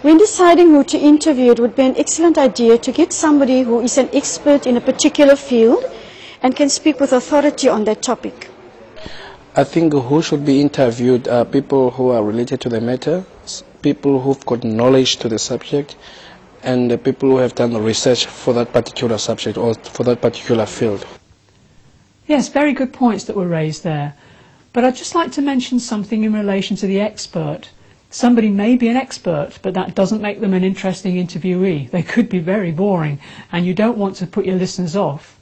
When deciding who to interview, it would be an excellent idea to get somebody who is an expert in a particular field and can speak with authority on that topic. I think who should be interviewed are people who are related to the matter, people who've got knowledge to the subject, and the people who have done the research for that particular subject or for that particular field. Yes, very good points that were raised there. But I'd just like to mention something in relation to the expert. Somebody may be an expert, but that doesn't make them an interesting interviewee. They could be very boring, and you don't want to put your listeners off.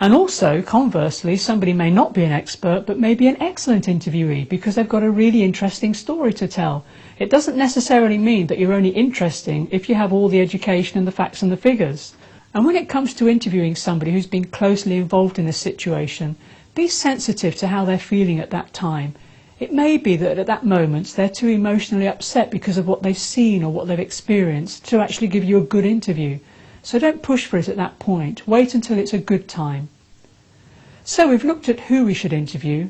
And also, conversely, somebody may not be an expert, but may be an excellent interviewee because they've got a really interesting story to tell. It doesn't necessarily mean that you're only interesting if you have all the education and the facts and the figures. And when it comes to interviewing somebody who's been closely involved in a situation, be sensitive to how they're feeling at that time. It may be that at that moment they're too emotionally upset because of what they've seen or what they've experienced to actually give you a good interview. So don't push for it at that point. Wait until it's a good time. So we've looked at who we should interview.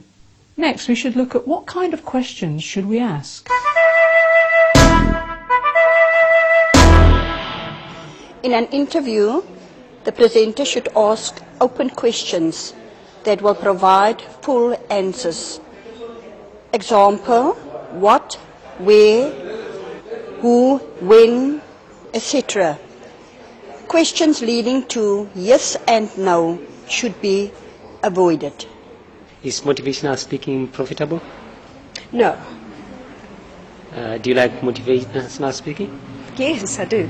Next we should look at what kind of questions should we ask. In an interview, the presenter should ask open questions that will provide full answers. Example, what, where, who, when, etc. Questions leading to yes and no should be avoided. Is motivational speaking profitable? No. Do you like motivational speaking? Yes, I do.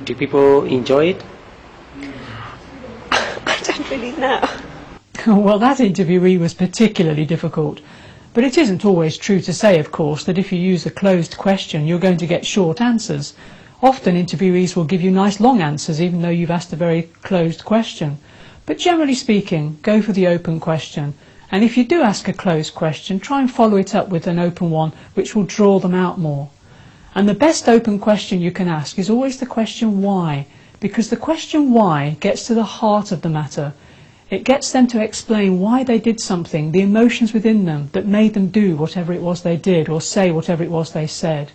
Do people enjoy it? I don't really know. Well, that interviewee was particularly difficult. But it isn't always true to say, of course, that if you use a closed question, you're going to get short answers. Often interviewees will give you nice long answers, even though you've asked a very closed question. But generally speaking, go for the open question. And if you do ask a closed question, try and follow it up with an open one, which will draw them out more. And the best open question you can ask is always the question why, because the question why gets to the heart of the matter. It gets them to explain why they did something, the emotions within them that made them do whatever it was they did or say whatever it was they said.